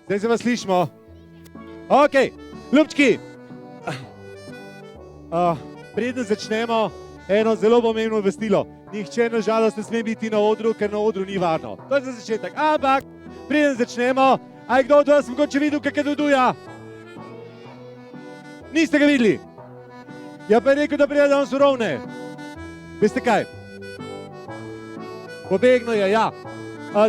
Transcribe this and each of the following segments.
Zdaj se vas slišimo. Ok, ljubčki. Preden začnemo, eno zelo pomembno obvestilo. Nihče na žalost ne sme biti na odru, ker na odru ni varno. To je za začetek. Ampak, preden začnemo, a je kdo od vas mogoče videl, kak je Duduja? Niste ga videli? Ja pa je rekel, da prije danes urovne. Veste kaj? Pobegno je, ja.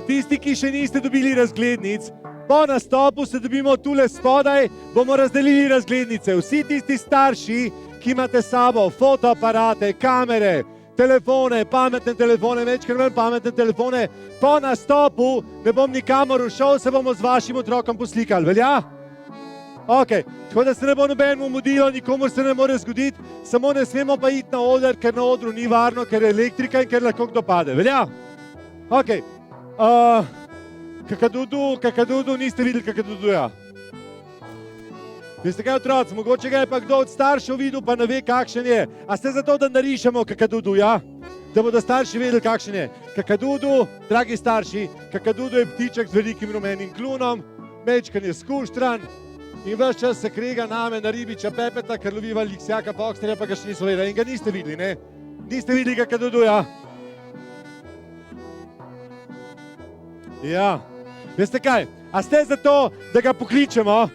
Tisti, ki še niste dobili razglednic, po nastopu se dobimo tule spodaj, bomo razdelili razglednice. Vsi tisti starši, ki imate s sabo fotoaparate, kamere, telefone, pametne telefone, večkrat manj pametne telefone, po nastopu ne bom nikamor ušel, se bomo z vašim otrokom poslikali, velja? Ok, tako da se ne bo nobenemu mudilo, nikomor se ne more zgoditi, samo ne smemo pa iti na oder, ker na odru ni varno, ker je elektrika in ker lahko kdo pade, velja? Ok, Kakadudu, niste videli Kakaduduja? Veste kaj, otroci, mogoče ga je pa kdo od staršev videl, pa ne ve, kakšen je. A ste zato, da narišemo Kakaduduja? Da bodo starši vedeli, kakšen je. Kakadudu, dragi starši, Kakadudu je ptiček z velikim rumenim klunom, mečkan je skuštran in ves čas se krega name na ribiča Pepeta, ker lovi Aleksijaka Foxterja, pa ga še niso vedeli. In ga niste videli, ne? Niste videli Kakaduduja? Ja. Veste kaj, a ste za to, da ga pokličemo?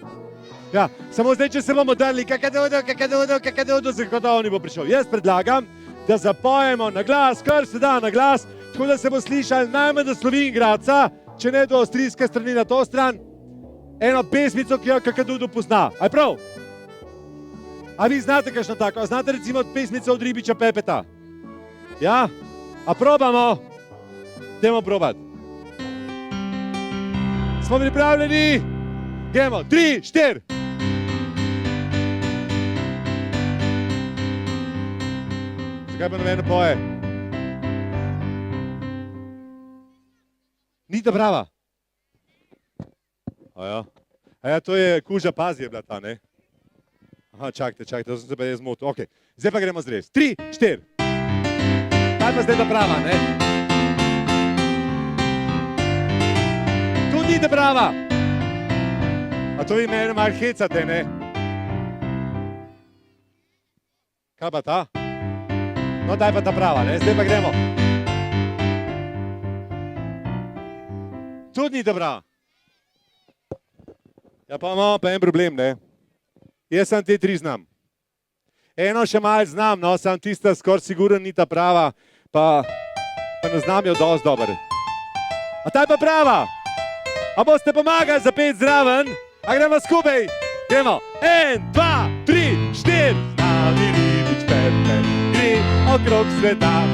Ja, samo zdaj, če se bomo drli, Kakadudu, zagotovo ni bo prišel. Jaz predlagam, da zapojemo na glas, kar se da na glas, tako da se bo slišal najmanj do Slovenjgradca, če ne do avstrijske strani na to stran, eno pesmico, ki jo Kakadudu pozna. A je prav? A vi znate kakšno tako? A znate recimo pesmico od ribiča Pepeta? Ja? A probamo? Dajmo probati. Smo pripravljeni? Gremo, 3, 4. Zakaj pa noben ne poje? Ni ta prava? Aja, to je Kuža Pazi je bila ta, ne? Aha, čakajte, to sem se pa jaz zmotil. Ok, zdaj pa gremo zres. 3, 4. Kaj pa zdaj ta prava, ne? Ni ta prava. A to vi mene malo hecate, ne? Kaj pa ta? No, daj pa ta prava, ne? Zdaj pa gremo. Tudi ni ta prava. Ja, pa imamo pa en problem, ne? Jaz sem te 3 znam. Eno še malo znam, no, sem tista skoraj sigurno ni ta prava, pa ne znam jo dosti dober. A ta je pa prava? A boste pomagali za 5 zraven? A gremo skupaj? Gremo. 1, 2, 3, 4. Stavi ribič Pepe, gre okrog sveta.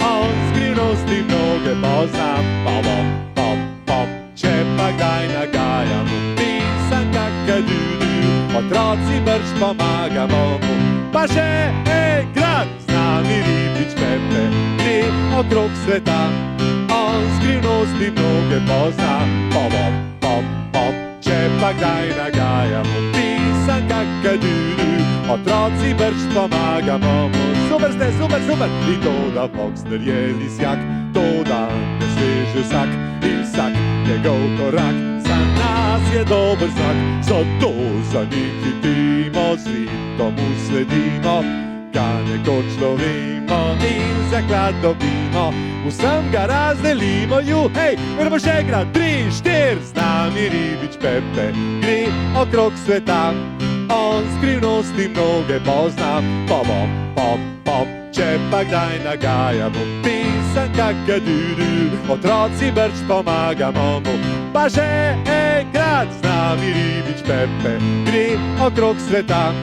On skrivnosti mnoge pozna. Pop, pop, pop. Če pa kdaj nagajamo, pisan Kakadudu. Otroci brž pomagamo mu. Pa še enkrat. Stavi ribič Pepe, gre okrog sveta. On skrivnosti mnoge pozna. Pop, pop, pop. Če pa kdaj nagajamo, pisan Kakadudu. Otroci brž pomagamo mu. Super ste, super, super. In to, da Foxter je lisjak, to, da ne sveže vsak in vsak njegov korak za nas je dober znak. Zato za njih hitimo, z ritom sledimo, ga nekoč lovimo in zaklad dobimo. Vsem ga razdelimo, hej, gremo še enkrat, 3, 4. Z nami ribič Pepe, gre okrog sveta. On skrivnosti mnoge pozna. Pop, pop, pop. Če pa kdaj nagajamo, pisan Kakadudu. Otroci brž pomagamo mu. Pa še enkrat. Z nami ribič Pepe, gre okrog sveta.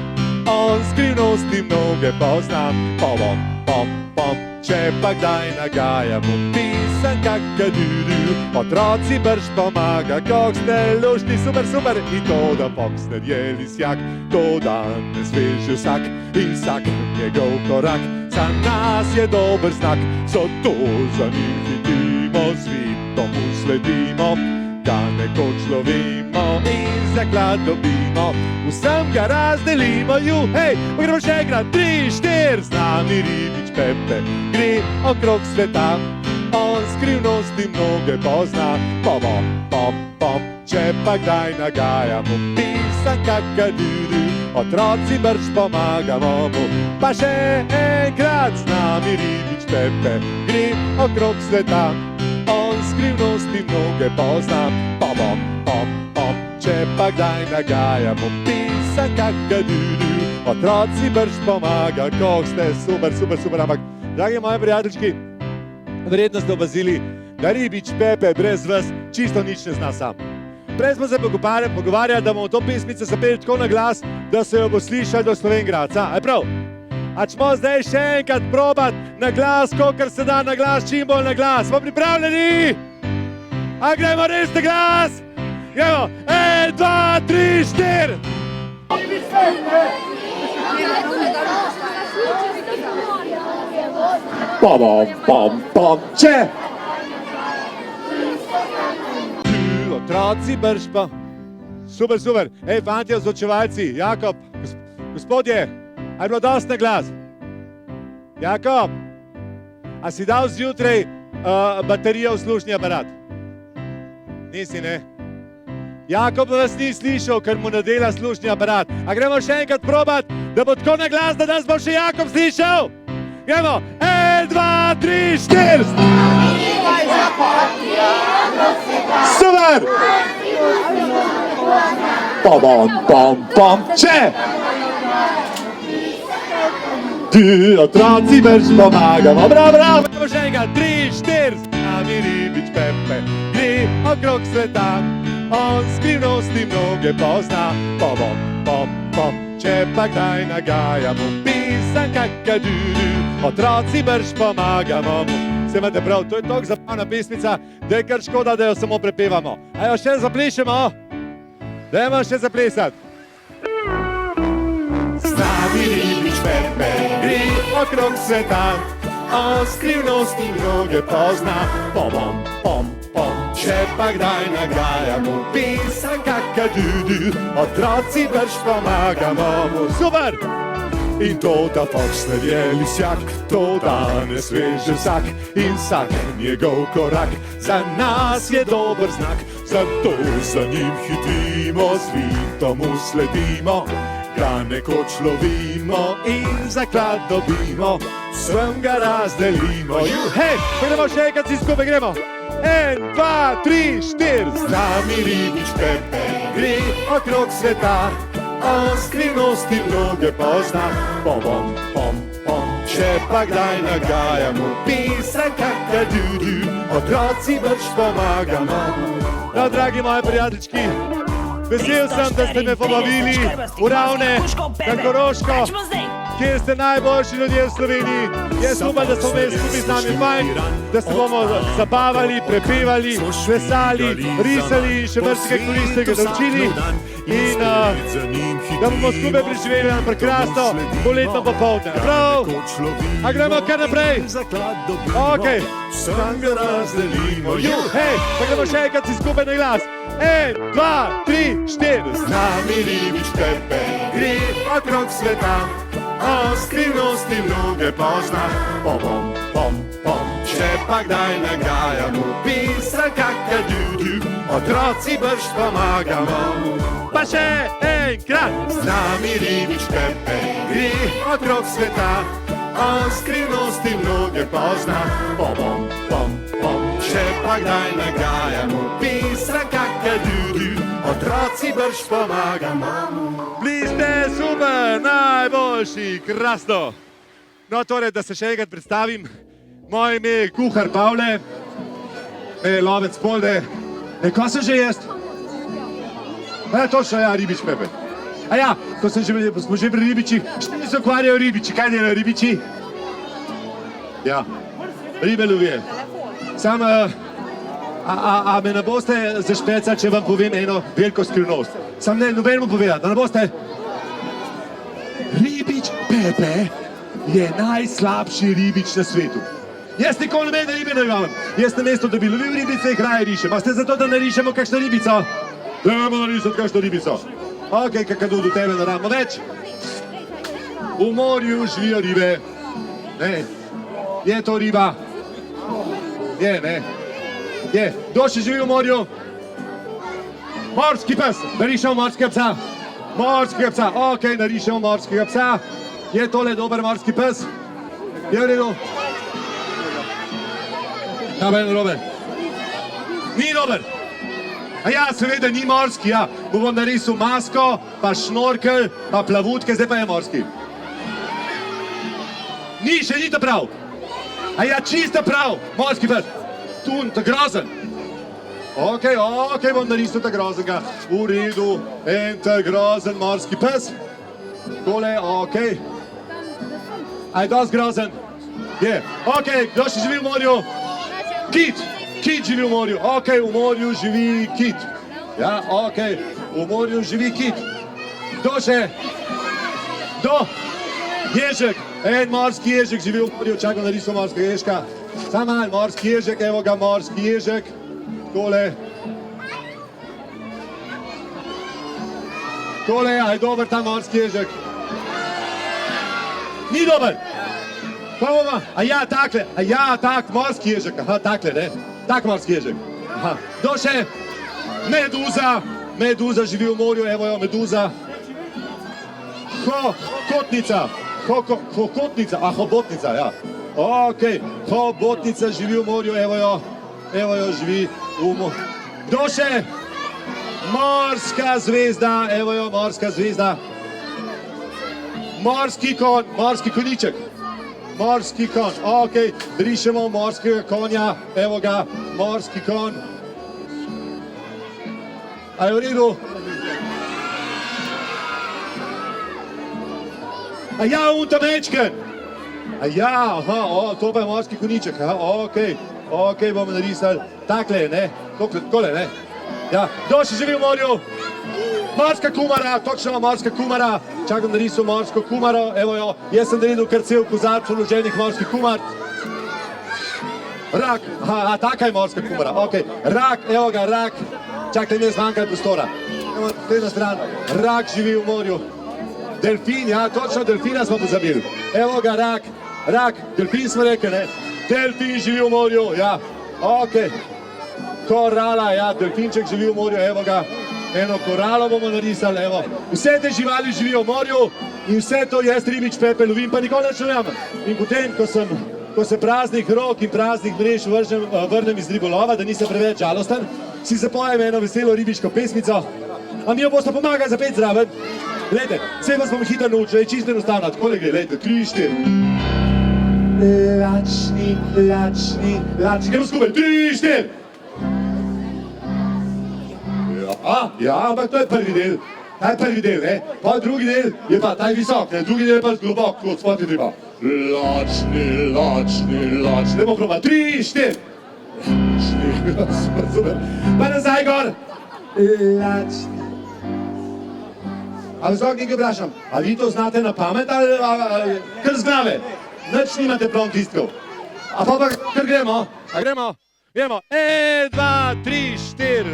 On skrivnosti mnoge pozna. Pop, pop, pop. Če pa kdaj nagajamo, pisan Kakadudu. Otroci brž pomaga, kak ste luštni, super, super. In to, da Foxter je lisjak, to, da ne sveže vsak in vsak njegov korak za nas je dober znak. Zato za njim hitimo, z ritom sledimo, ga nekoč lovimo in zaklad dobimo. Vsem ga razdelimo, hej, gremo še enkrat, 3, 4. Z nami ribič Pepe, gre okrog sveta. on skrivnosti mnoge pozna. Pom, pom, pom, če pa kdaj nagajamo, pisan kakadudu, otroci brž pomagamo mu. Pa še enkrat z nami Ribič Pepe, gre okrog sveta, on skrivnosti mnoge pozna. Pom, pom, pom, če pa kdaj nagajamo, pisan kakadudu, otroci brž pomaga. Kako ste, super, super, super, ampak dragi moji prijateljčki, verjetno ste opazili, da Ribič Pepe brez vas čisto nič ne zna sam. Prej smo se pogovarjali, da bomo to pesmico zapeli tako na glas, da se jo bo slišali do Slovengradca. A je prav? A ćemo zdaj še enkrat probati na glas, kolikor se da na glas, čim bolj na glas. Smo pripravljeni? A gremo res na glas? Gremo, 1, 2, 3, 4! Pom, pom, pom, če! Otroci brž pa. Super, super. Ej, fantje, ozvočevalci, Jakob, gospodje, a je bilo dosti na glas? Jakob, a si dal zjutraj baterijo v slušni aparat? Nisi, ne? Jakob vas ni slišal, ker mu ne dela slušni aparat. A gremo še enkrat probat, da bo tako na glas, da nas bo še Jakob slišal? Gremo, 1, 2, 3, 4! Super! Pom, pom, pom, če! Ti otroci brž pomagamo, bravo, bravo! Gremo še enkrat, 3, 4! Z nami Ribič Pepe, gre okrog sveta, on skrivnosti mnoge pozna. Pom, pom, pom, če pa kdaj nagajamo, pisan kakadudu, otroci brž pomagamo mu. Se imate prav, to je toliko zabavna pesmica, da je kar škoda, da jo samo prepevamo. A jo še zaplešemo? Dajmo še zaplesati. Z nami Ribič Pepe, gre okrog sveta, on skrivnosti mnoge pozna. Pom, pom, pom, če pa kdaj nagajamo, pisan kakadudu, otroci brž pomagamo mu. Super! In to da počne je lisjak, to danes veže vsak in vsak njegov korak za nas je dober znak, zato za njim hitimo, zvito mu sledimo, ga nekoč lovimo in zaklad dobimo, vsem ga razdelimo. Hej, gremo še enkrat si skupaj, gremo. 1, 2, 3, 4! Z nami Ribič Pepe, gre okrog sveta, on skrivnosti mnoge pozna. Pom, pom, pom, če pa kdaj nagajamo, pisan kakadudu, otroci brž pomagamo. No, dragi moji prijateljčki, vesel sem, da ste me pobavili v Ravne, na Koroško, kjer ste najboljši ljudje v Sloveniji. Jaz upam, da smo imeli skupaj z nami fajn, da se bomo zabavali, prepevali, plesali, risali in še marsikaj koristnega naučili. In da bomo skupaj preživeli na prekrasno poletno popoldne. Prav? A gremo kar naprej? Ok. Sam ga razdelimo. Hej, pa gremo še enkrat si skupaj na glas. 1, 2, 3, 4! Z nami Ribič Pepe, gre okrog sveta, on skrivnosti mnoge pozna. Pom, pom, pom, če pa kdaj nagajamo, pisan kakadudu, otroci brž pomagamo mu. Pa še enkrat! Z nami Ribič Pepe, gre okrog sveta, on skrivnosti mnoge pozna. Pom, pom, pom, če pa kdaj nagajamo, pisan kakadudu, otroci brž pomagamo mu. Bili ste super, najboljši, krasno! No, torej, da se še enkrat predstavim, moje ime je kuhar Pavle, lovec Polde. Kaj sem že jaz? Točno, ja, Ribič Pepe. A ja, ko smo že pri ribičih, še mi se ukvarjajo ribiči. Kaj delajo ribiči? Ja, ribe lovijo. Sam, a me ne boste zašpecali, če vam povem eno veliko skrivnost? Sam ne, nobenemu povedati, da ne boste... Ribič Pepe je najslabši ribič na svetu. Jaz nikoli ne ribe ne imam. Jaz na mesto, da bi lovil ribice, jih raje rišem. A ste zato, da narišemo kakšno ribico? Dajmo narisati kakšno ribico. Ok, kakadudu, tebe ne rabimo več. V morju živijo ribe. Je to riba? Je, ne? Je. Kdo še živi v morju? Morski pes. Narišemo morskega psa. Morskega psa. Ok, narišemo morskega psa. Je tole dober morski pes? Je v redu? Ja, ben robe. Ni dober. A ja, seveda ni morski, ja. Mu bom narisal masko, pa šnorkel, pa plavutke, zdaj pa je morski. Ni, še ni to prav. A ja, čisto prav, morski pes. Tu, ta grozen. Ok, bom narisal ta grozenga. V redu, en ta grozen morski pes. Tole, ok. A je dosti grozen? Je. Ok, kdo še živi v morju? Kit. Kit živi v morju. Ok, v morju živi kit. Ja, ok, v morju živi kit. Kdo še? Kdo? Ježek. En morski ježek živi v morju. Čakam, narisal morskega ježka. Samo malo, morski ježek, evo ga, morski ježek. Tole. Tole, a je dober ta morski ježek? Ni dober. Pa bomo, a ja, takle, a ja, tak, morski ježek, aha, takle, ne? Tak morski ježek. Aha, kdo še? Meduza. Meduza živi v morju, evo jo, meduza. Kotnica. Kotnica, a hobotnica, ja. Ok, hobotnica živi v morju, evo jo živi v morju. Kdo še? Morska zvezda, evo jo, morska zvezda. Morski konj, morski konjiček. Morski konj, ok, rišemo morskega konja, evo ga, morski konj. A je v redu? A ja, unta mečken. A ja, aha, to pa je morski konjiček, ok, bomo narisali. Takle je, ne? Tole, ne? Ja, kdo še živi v morju? Morska kumara, točno morska kumara. Čakam, narisal morsko kumaro, evo jo. Jaz sem naredil kar cel kozarč vloženih morskih kumar. Rak, aha, taka je morska kumara, ok. Rak, evo ga, rak. Čakaj, ne zmanjkaj prostora. Evo, na stran. Rak živi v morju. Delfin, ja, točno delfina smo pozabili. Evo ga, rak, delfin smo rekli, ne? Delfin živi v morju, ja, ok. Korala, ja, delfinček živi v morju, evo ga. Eno koralo bomo narisali, evo. Vse te živali živijo v morju in vse to jaz ribič Pepe lovim, pa nikoli ne verjamem. In potem, ko se praznih rok in praznih mrež vrnem iz ribolova, da nisem preveč žalosten, si zapojem eno veselo ribiško pesmico. A mi jo boste pomagali zapeti zraven? Glejte, vse vas bom hitro naučil, je čisto enostavno, takole gre, glejte, 3, 4. Lačni, gremo skupaj, 3, 4. Ja, ampak to je prvi del. Ta je prvi del, ne? Pa drugi del je pa taj visok, ne? Drugi del je pa globok, kot spod je treba. Lačni. Dajmo proba, 3, 4. Super. Pa nazaj gor. Lačni. Ali zlog nekaj vprašam, a vi to znate na pamet ali kar z glave? Nič nimate plon tistkov. A pa kar gremo? A gremo? Gremo. 1, 2, 3, 4.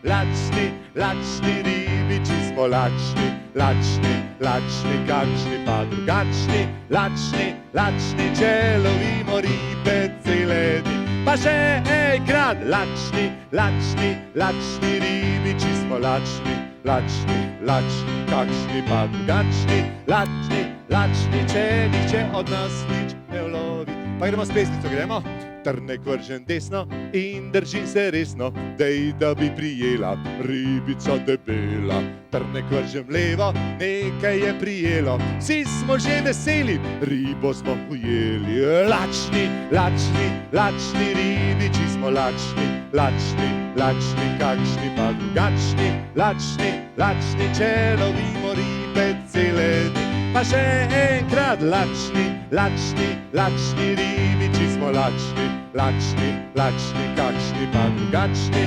Lačni ribiči smo lačni, kakšni pa drugačni. Lačni, če lovimo ribe cele dni. Pa še enkrat, lačni ribiči smo lačni, kakšni pa drugačni. Lačni, če nihče od nas nič ne ulovi. Pa gremo s pesnico, gremo. Trnek vržem desno in držim se resno, dej, da bi prijela ribica debela. Trnek vržem levo, nekaj je prijelo, vsi smo že veseli, ribo smo ujeli. Lačni ribiči smo lačni, kakšni pa drugačni. Lačni, če lovimo ribe cele dni. Pa še enkrat, lačni ribiči smo lačni, kakšni pa drugačni.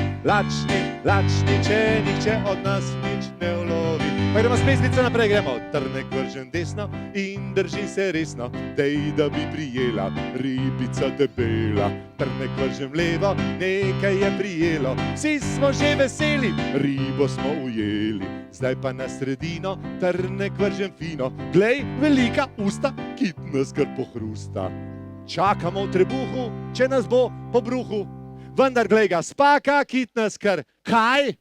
Lačni, če nihče od nas nič ne ulovi. Pa gremo s pesnico naprej, gremo. Trnek vržem desno in držim se resno, dej, da bi prijela ribica debela. Trnek vržem levo, nekaj je prijelo, vsi smo že veseli, ribo smo ujeli. Zdaj pa na sredino, trnek vržem fino, glej, velika usta, kit nas kar pohrusta. čakamo v trebuhu, če nas bo po bruhu. Vendar glej ga spaka, kit nas kar kaj?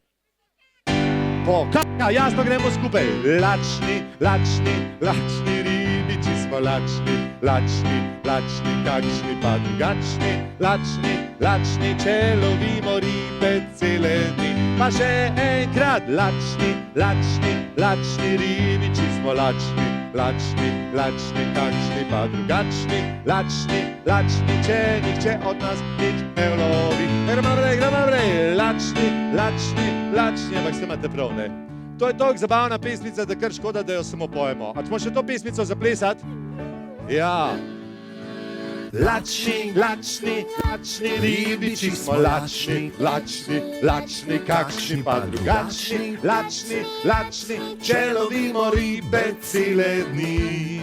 Pokaka, jasno gremo skupaj. Lačni, lačni, lačni ribiči smo lačni, lačni, lačni, kakšni pa drugačni. Lačni, lačni, če lovimo ribe cele dni. Pa še enkrat, lačni, lačni, lačni ribiči smo lačni, lačni, lačni, kakšni pa drugačni. Lačni, lačni, če nihče od nas nič ne ulovi. Gremo naprej, lačni, lačni, lačni, ampak ste imate prav, ne? To je toliko zabavna pesmica, da kar škoda, da jo samo pojemo. A ćemo še to pesmico zaplesati? Ja. Lačni, lačni, lačni ribiči smo lačni, lačni, lačni, kakšni pa drugačni. Lačni, lačni, če lovimo ribe cele dni.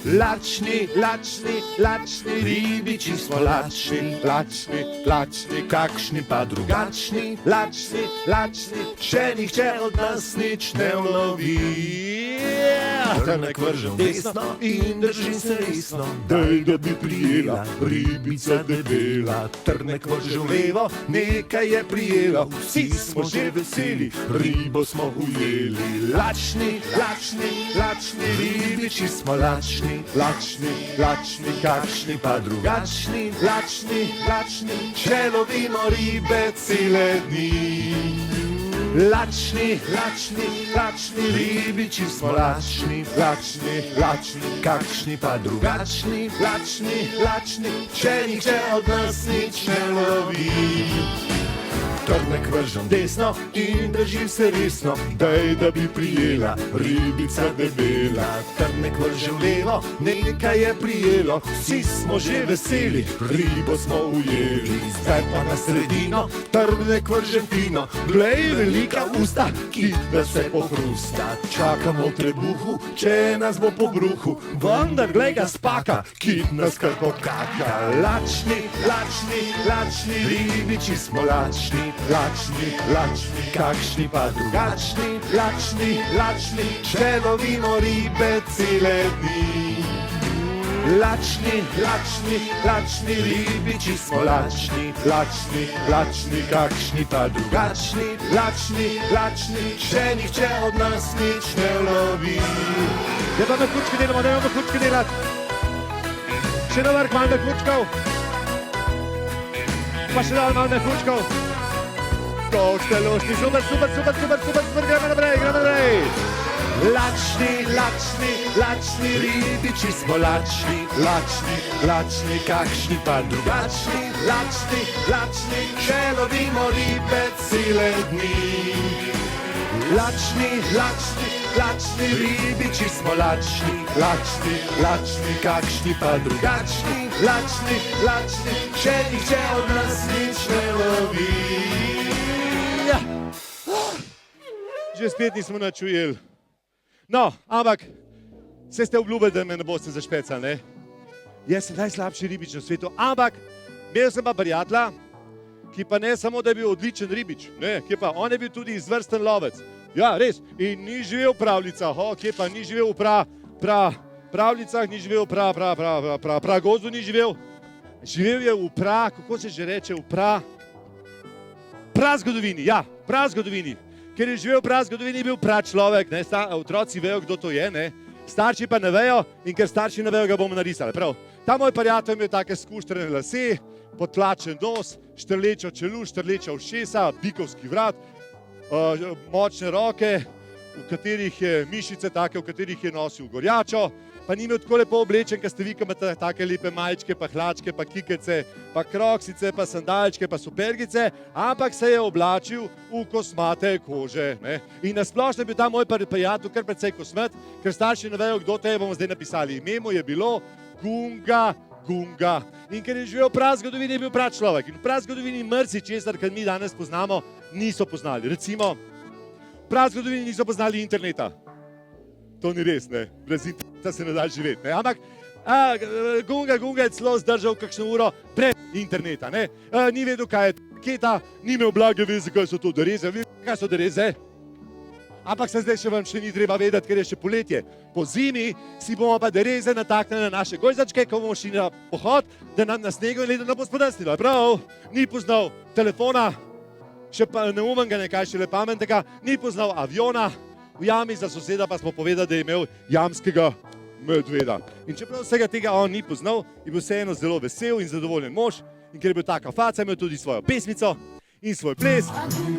Lačni, lačni, lačni ribiči smo lačni, lačni, lačni, kakšni pa drugačni. Lačni, lačni, če nihče od nas nič ne ulovi. Trnek vržem desno in držim se resno, daj da bi prijela ribica debela. Trnek vržem levo, nekaj je prijela, vsi smo že veseli, ribo smo ujeli. Lačni, lačni, lačni ribiči smo lačni, lačni, lačni, kakšni pa drugačni. Lačni, lačni, če lovimo ribe cele dni. Lačni, lačni, lačni ribiči smo lačni, lačni, lačni, kakšni pa drugačni. Lačni, lačni, če nihče od nas nič ne lovi. Trnek vržem desno in držim se resno, daj da bi prijela ribica debela. Trnek vržem levo, nekaj je prijelo, vsi smo že veseli, ribo smo ujeli. Zdaj pa na sredino, trnek vržem fino, glej velika usta, ki da se pohrusta. Čakamo v trebuhu, če nas bo po bruhu, vendar glej ga spaka, ki nas kar pokaka. Lačni, lačni, lačni ribiči smo lačni, lačni, lačni, kakšni pa drugačni. Lačni, lačni, če lovimo ribe cele dni. Lačni, lačni, lačni ribiči smo lačni, lačni, lačni, kakšni pa drugačni. Lačni, lačni, če nihče od nas nič ne lovi. Da pa mehkučki delamo, da imamo mehkučki delati. Še na vrh malo mehkučkov. Pa še dal malo mehkučkov. Koč ste lošni, super, super, super, super, super, super, gremo naprej, gremo naprej. Lačni, lačni, lačni ribiči smo lačni, lačni, lačni, kakšni pa drugačni. Lačni, lačni, če lovimo ribe cele dni. Lačni, lačni, lačni ribiči smo lačni, lačni, lačni, kakšni pa drugačni. Lačni, lačni, če nihče od nas nič ne lovi. Že spet nismo nič ujeli. No, ampak, se ste obljubili, da me ne boste zašpecali, ne? Jaz sem najslabši ribič na svetu, ampak imel sem pa prijatelja, ki pa ne samo, da je bil odličen ribič, ne, ki pa on je bil tudi izvrsten lovec. Ja, res, in ni živel v pravljicah, kje pa ni živel v pravljicah, ni živel v pragozdu, ni živel. Živel je v kako se že reče, v prazgodovini, ja, prazgodovini. Ker je živel v prazgodovini, je bil pračlovek, ne, otroci vejo, kdo to je, ne, starši pa ne vejo in ker starši ne vejo, ga bomo narisali, prav. Ta moj prijatelj imel take skuštrene lase, potlačen nos, štrlečo čelust, štrleča ušesa, bikovski vrat, močne roke, v katerih je mišice take, v katerih je nosil gorjačo, pa ni imel tako lepo oblečen, ker ste vi, ki imate take lepe majčke, pa hlačke, pa kikece, pa kroksice, pa sandalčke, pa supergice, ampak se je oblačil v kosmate kože. Ne? In nasplošno je bil ta moj prijatelj kar precej kosmat, ker starši ne vejo, kdo te je, bomo zdaj napisali. Ime mu je bilo Gunga. In ker je živel v prazgodovini, je bil pračlovek. In v prazgodovini mrci česar, kar mi danes poznamo, niso poznali. Recimo, v prazgodovini niso poznali interneta. To ni res, ne. Brez interneta se ne da živeti, ne. Ampak Gunga je celo zdržal kakšno uro pred interneta, ne. Ni vedel, kaj je raketa, ni imel blage veze, kaj so to dereze. Kaj so dereze? Ampak se zdaj še vam še ni treba vedeti, ker je še poletje. Po zimi si bomo pa dereze nataknili na naše gojzačke, ko bomo šli na pohod, da nam na snegu in ledu ne bo spodrsnilo. Prav, ni poznal telefona, še pa neumnega, nekaj šele pametnega, ni poznal aviona, v jami za soseda pa smo povedali, da je imel jamskega medveda. In čeprav vsega tega on ni poznal, je bil vseeno zelo vesel in zadovoljen mož, in ker je bil taka faca, imel tudi svojo pesmico in svoj ples.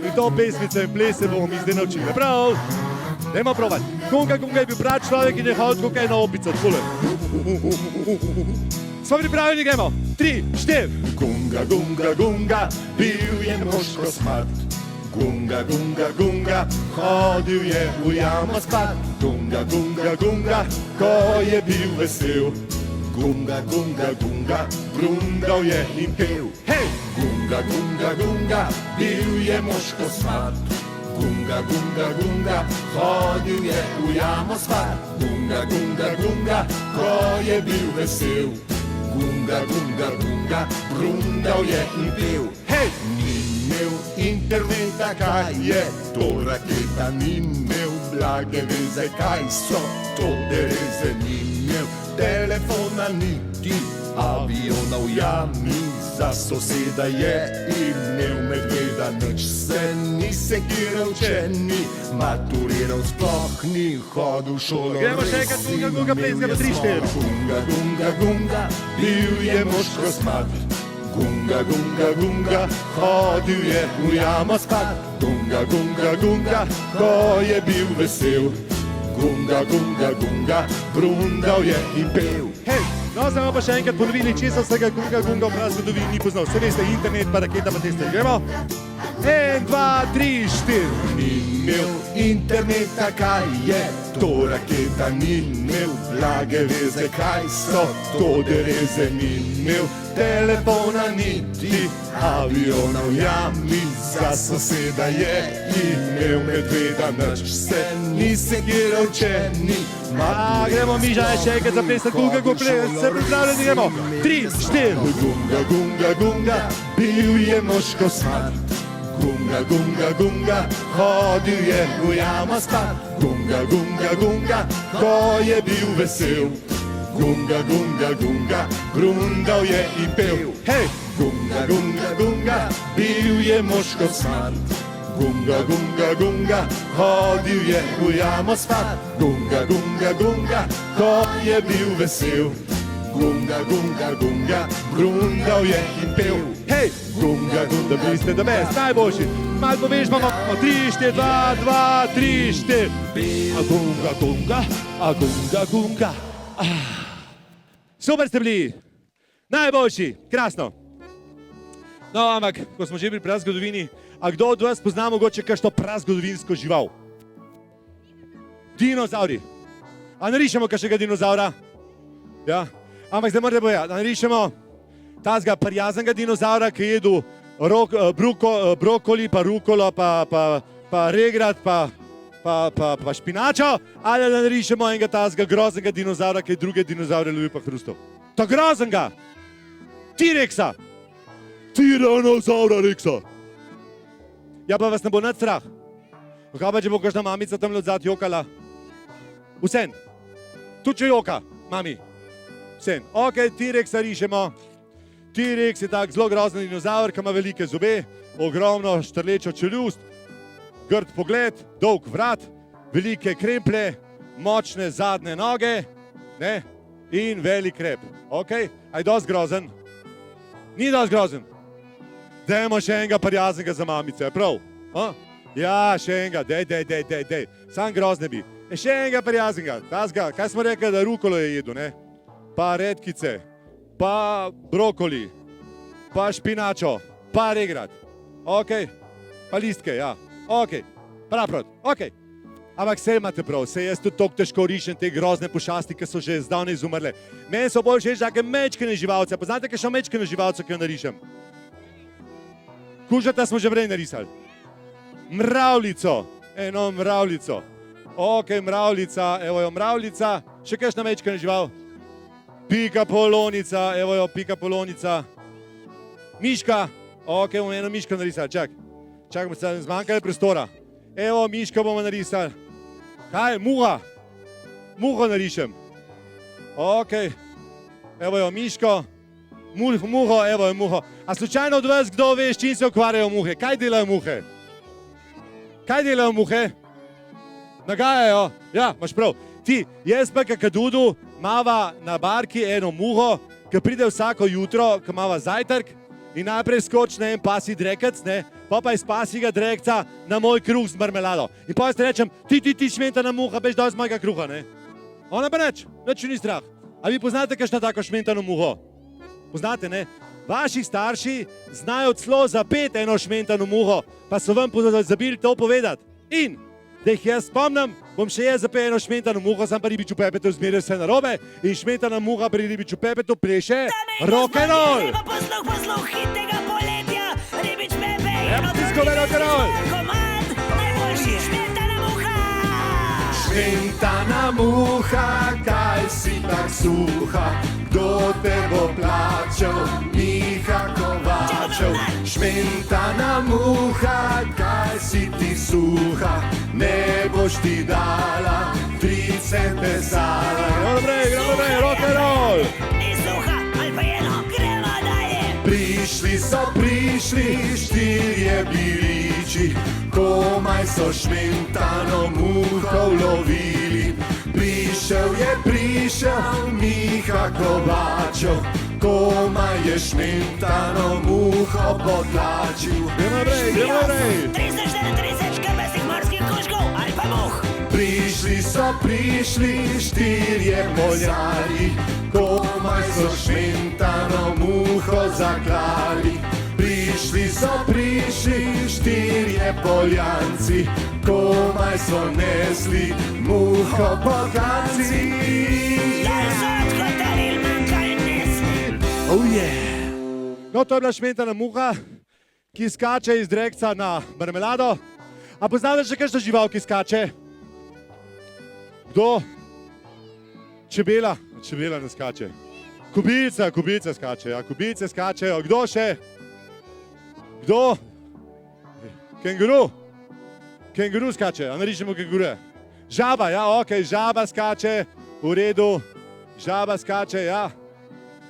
In to pesmico in ples se bomo mi zdaj naučili. Prav, dajmo provat. Gunga, gunga je bil prav človek in je hodil kot ena opica. Takole. Smo pripravljeni, gremo. 3, 4. Gunga, gunga, gunga, bil je mož kosmat. Gunga, gunga, gunga, hodil je v jamo spat. Gunga, gunga, gunga, ko je bil vesel. Gunga, gunga, gunga, brundal je in pel. Hej! Gunga, gunga, gunga, bil je mož kosmat. Gunga, gunga, gunga, hodil je v jamo spat. Gunga, gunga, gunga, ko je bil vesel. Gunga, gunga, gunga, brundal je in pel. Hej! Ni imel interneta, kaj je to raketa, ni imel blage veze, kaj so to dereze, ni imel telefona niti aviona v jami, za soseda je imel medveda, nič se ni sekiral, če ni maturiral, sploh ni hodil v šolo. Gremo še enkrat, gunga, gunga, pleskamo 3, 4. Gunga, gunga, gunga, bil je mož kosmat. Gunga, gunga, gunga, hodil je v jamo spat. Gunga, gunga, gunga, ko je bil vesel. Gunga, gunga, gunga, brundal je in pel. Hej, no, zdaj pa še enkrat ponovili, česa vsega gunga, gunga v prazgodovini ni poznal. Vse veste, internet pa raketa pa teste. Gremo? 1, 2, 3, 4. Ni imel interneta, kaj je to raketa, ni imel blage veze, kaj so to dereze, ni imel telefona niti aviona v jami, za soseda je imel medveda, nič se ni sekiral, če ni maturiral. Gremo mi še enkrat zaplesati, gunga, gunga, plesati, se pripravljeni, gremo. 3, 4. Gunga, gunga, gunga, bil je mož kosmat. Gunga, gunga, gunga, hodil je v jamo spat. Gunga, gunga, gunga, ko je bil vesel. Gunga, gunga, gunga, brundal je in pel. Hej! Gunga, gunga, gunga, bil je mož kosmat. Gunga, gunga, gunga, hodil je v jamo spat. Gunga, gunga, gunga, ko je bil vesel. Gunga, gunga, gunga, brundal je in pel. Hej! Gunga, gunga, bili ste the best, najboljši. Mal poveš, imamo 3, 4, 2, 2, 3, 4. A gunga, gunga, a gunga, gunga. Super ste bili, najboljši, krasno. No, ampak, ko smo že pri prazgodovini, a kdo od vas pozna mogoče kakšno prazgodovinsko žival? Dinozauri. A narišemo kakšnega dinozaura? Ja, ampak zdaj morate bojati, narišemo tazga prijaznega dinozaura, ki je jedel brokoli, pa rukolo, pa regrat, pa špinačo, ali da narišemo enega tazga groznega dinozaura, ki je druge dinozaure lovil pa hrustal. Ta groznega! T-Rexa! Tiranozaura Rexa! Ja, pa vas ne bo nad strah. Kaj pa, če bo kakšna mamica tam odzad jokala? Vsem. Tudi če joka, mami. Vsem. Ok, T-Rexa rišemo. T-Rex je tak zelo grozen dinozaur, ki ima velike zobe, ogromno štrlečo čeljust, grd pogled, dolg vrat, velike kremplje, močne zadnje noge, ne? In velik rep. Ok? A je dosti grozen? Ni dosti grozen. Dajmo še enega prijaznega za mamice, prav? Ja, še enega, dej. Sam grozne bi. Še enega prijaznega. Tazga, kaj smo rekli, da rukolo je jedu, ne? Pa redkice, pa brokoli, pa špinačo, pa regrat. Ok? Pa listke, ja. Ok. Prav, ok. Ampak vse imate prav, vse jaz tudi toliko težko rišem te grozne pošasti, ki so že zdavnaj izumrle. Meni so bolj všeč take mečkene živalce. Poznate kakšno mečkeno živalco, ki jo narišem? Kužata smo že prej narisali. Mravljico, eno mravljico. Ok, mravljica, evo jo mravljica. Še kakšna mečkena žival? Pika polonica, evo jo pika polonica. Miška, ok, bomo eno miško narisali, čak, zmanjkalo je prostora. Evo, miško bomo narisali. Kaj, muha? Muho narišem. Ok. Evo jo, miško. Muho, evo je muho. A slučajno od vas, kdo ve, s čim se ukvarjajo muhe? Kaj delajo muhe? Kaj delajo muhe? Nagajajo. Ja, imaš prav. Ti, jaz pa kakadudu, mava na barki eno muho, ki pride vsako jutro, ki mava zajtrk in najprej skoči na en pasji drekec, ne, pa iz pasjega drekca na moj kruh z marmelado. In pa jaz te rečem, ti šmentana muha, bež dol z mojega kruha, ne. Ona pa nič ni strah. A vi poznate kakšno tako šmentano muho? Poznate, ne? Vaši starši znajo celo zapeti eno šmentano muho, pa so vam zabili to povedati. In, da jih jaz spomnim, bom še jaz zapel eno šmentano muho, sam pa ribiču Pepetu zmeraj vse narobe in šmentana muha pri ribiču Pepetu pleše rock'n'roll. Posluh hitnega poletja, ribič Pepe in Evo tiskove rock'n'roll. komad, najboljši šmentana muha. Šmentana muha, kaj si tak suha, kdo te bo plačal, Miha Kovačev. Šmentana muha, kaj si ti suha, ne boš ti dala 3 cente sala. Gremo naprej, rock'n'roll. Ni suha, ali pa eno, gremo dalje. Prišli, 4 biliči, komaj so šmentano muho ulovili. Prišel Miha Kovačev, komaj je šmentano muho potlačil. Gremo naprej. 334 kabestih morskih kužkov, ali pa muh. Prišli, 4 poljarji, komaj so šmentano muho zaklali. Prišli, 4 poljanci, komaj so nesli muho poganci. Dar so odhoteli in manjka in nesli. Oh yeah! No, to je bila šmentana muha, ki skače iz drekca na marmelado. A poznate še kakšno žival, ki skače? Kdo? Čebela. Čebela ne skače. Kubica skače, ja. Kubice skačejo. Kdo še? Kdo? Kenguru. Kenguru skače, a narišemo kenguruje. Žaba, ja, ok, žaba skače, v redu. Žaba skače, ja.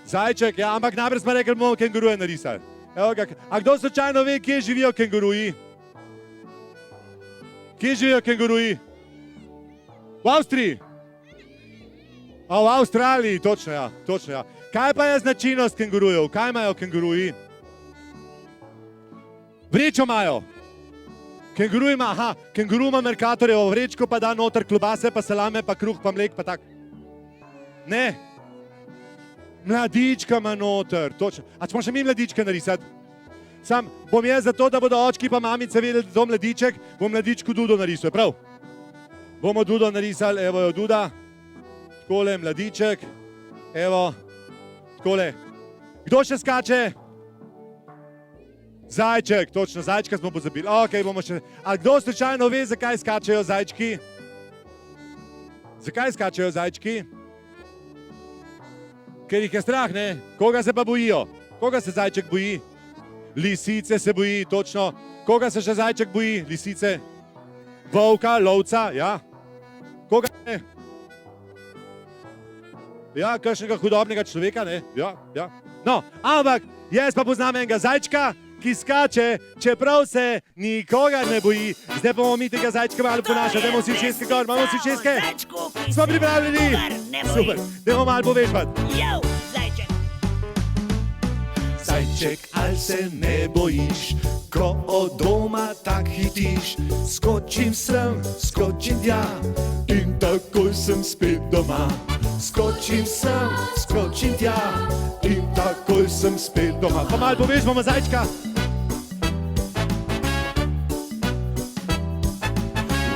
Zajček, ja, ampak najprej smo rekli, bomo kenguruje narisali. Evo ga. A kdo slučajno ve, kje živijo kenguruji? Kje živijo kenguruji? V Avstriji. A v Avstraliji, točno ja. Kaj pa je značilnost kengurujev? Kaj imajo kenguruji? Vrečo imajo. Kenguru ima Mercatorjevo vrečko, pa da noter klobase, pa salame, pa kruh, pa mlek, pa tak. Ne. Mladička ima noter, točno. A ćemo še mi mladičke narisati? Sam bom jaz za to, da bodo očki pa mamice vedeli, da to mladiček, bom mladičku Dudo narisal, prav? Bomo Dudo narisali, evo jo Duda. Takole, mladiček. Evo, takole. Kdo še skače? Zajček, točno, zajčka smo pozabili. Ok, bomo še... A kdo slučajno ve, zakaj skačejo zajčki? Zakaj skačejo zajčki? Ker jih je strah, ne? Koga se pa bojijo? Koga se zajček boji? Lisice se boji, točno. Koga se še zajček boji? Lisice. Volka, lovca, ja. Koga ne? Ja, kakšnega hudobnega človeka, ne? Ja. No, ampak jaz pa poznam enega zajčka, ki skače, čeprav se nikogar ne boji. Zdaj bomo mi tega zajčka malo ponašali. Dajmo si všeske gor, imamo si všeske? Smo pripravljeni? Super, dajmo malo povešpati. Jau, zajček. Zajček, al se ne bojiš, ko od doma tak hitiš. Skočim sem, skočim tja in takoj sem spet doma. Skočim sem, skočim tja in takoj sem spet doma. Pa malo povežbamo zajčka.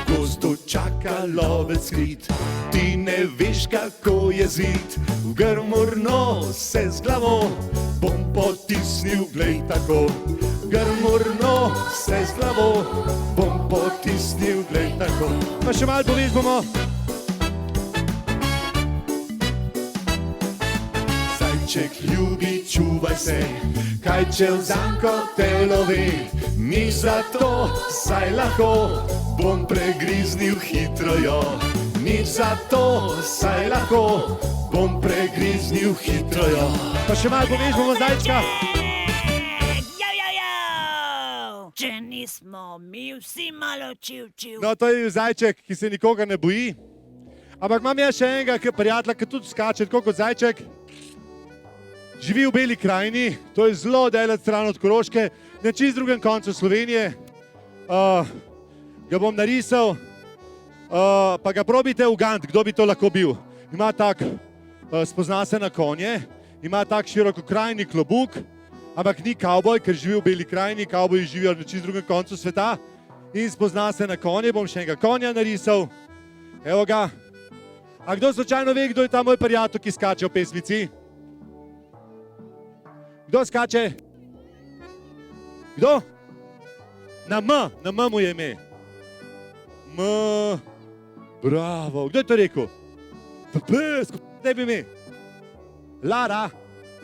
V gozdu čaka lovec skrit, ti ne veš, kako je zid. V grmurno se z glavo bom potisnil, glej tako. Grmurno se z glavo bom potisnil, glej tako. Pa še malo povežbamo. zajček ljubi, čuvaj se, kaj če v zanko te lovi, ni zato, saj lahko bom pregriznil hitro jo. Nič zato, saj lahko bom pregriznil hitro jo. Pa še malo povežemo zajčka. Če nismo mi vsi malo čiv. No, to je bil zajček, ki se nikogar ne boji. Ampak imam jaz še enega prijatelja, ki tudi skače, tako kot zajček. Živi v Beli krajini, to je zelo daleč stran od Koroške, na čist drugem koncu Slovenije. Ga bom narisal, pa ga probite ugant, kdo bi to lahko bil. Ima tak, spozna se na konje, ima tak širokokrajni klobuk, ampak ni kavboj, ker živi v Beli krajini, kavboji živijo na čist drugem koncu sveta in spozna se na konje, bom še enega konja narisal. Evo ga. A kdo slučajno ve, kdo je ta moj prijatelj, ki skače v pesmici? Kdo skače? Kdo? Na M mu je ime. M, bravo, kdo je to rekel? Skupaj bi ime. Lara,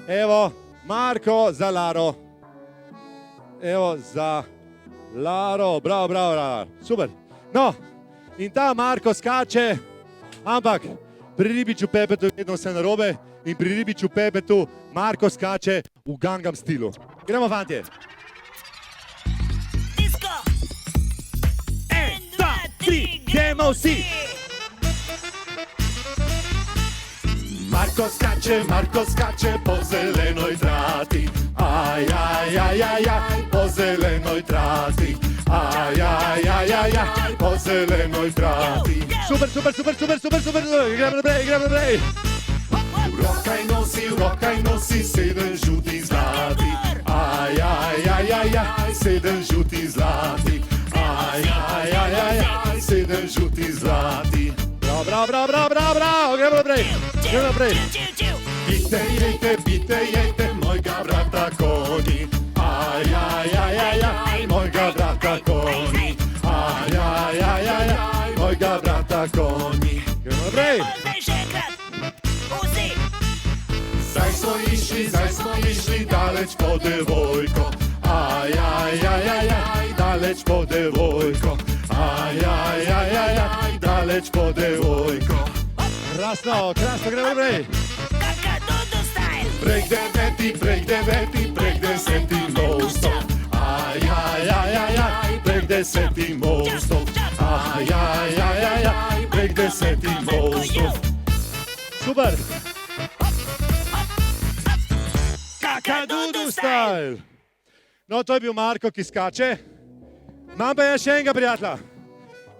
evo, Marko za Laro. Evo, za Laro, bravo, super. No, in ta Marko skače, ampak pri Ribiču Pepetu je vedno vse narobe in pri Ribiču Pepetu Marko skače v Gangnam stilu. Gremo, fantje. Disko! 1, 2, 3, gremo vsi! Marko skače po zelenoj trati, aj, po zelenoj trati, aj, po zelenoj trati. Super, gremo naprej. V rokaj nosi 7 žutih zlati, aj, 7 žutih zlati, aj, 7 žutih zlati. Bravo, gremo naprej. Bite, jejte mojega brata konji, aj, mojega brata konji, aj, mojega brata konji. Gremo naprej. Zdaj še enkrat. Vsi. Zdaj smo išli daleč po devojko, aj, daleč po devojko, aj, daleč po devojko. Krasno, gremo naprej. Kakadudu style. Prek 9, prek 10 mostov, aj, prek 10 mostov, aj, prek 10 mostov. Super. Kakadudu style. No, to je bil Marko, ki skače. Imam pa jaz še enega prijatelja,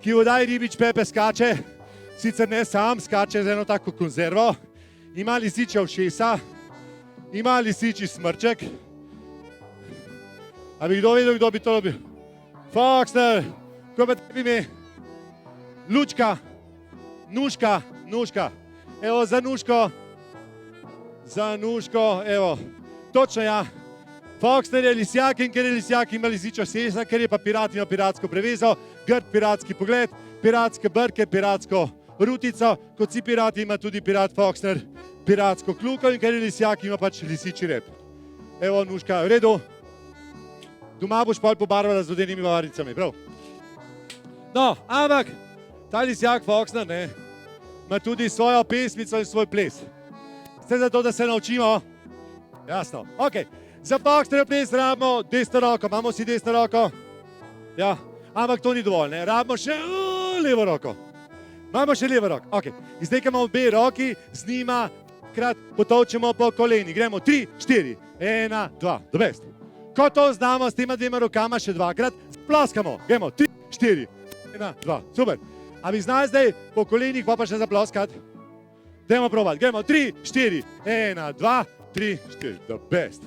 ki v oddaji Ribič Pepe skače. Sicer ne sam, skače z eno tako konzervo. Ima lisičja ušesa, ima lisičji smrček. A bi kdo vedel, kdo bi to bil? Foxner, ko pa tebi ime? Lučka, Nuška. Evo, za Nuško, evo. Točno ja. Foxner je lisjak in ker je lisjak ima lisičjo sesa, ker je pa pirat, ima piratsko prevezo, grd piratski pogled, piratske brke, piratsko rutico, kot si pirati ima tudi pirat Foxner, piratsko kljuko in ker je lisjak ima pač lisičji rep. Evo, Nuška, v redu. Doma boš pol pobarvala z vodenimi varnicami, prav? No, ampak ta lisjak Foxner, ne, ima tudi svojo pesmico in svoj ples. Ste zato, da se naučimo? Jasno, okej. Za Foxnerjev ples rabimo desno roko, imamo vsi desno roko? Ja, ampak to ni dovolj, ne, rabimo še levo roko. Imamo še levo roko, okej. In zdaj, ko imamo obe roki, z njima krat potovčemo po koleni. Gremo 3, 4, 1, 2, the best. Ko to znamo s tema dvema rokama še dvakrat, ploskamo. Gremo 3, 4, 1, 2, super. A bi znali zdaj po kolenih pa še zaploskati? Dajmo probati, gremo 3, 4, 1, 2, 3, 4, the best.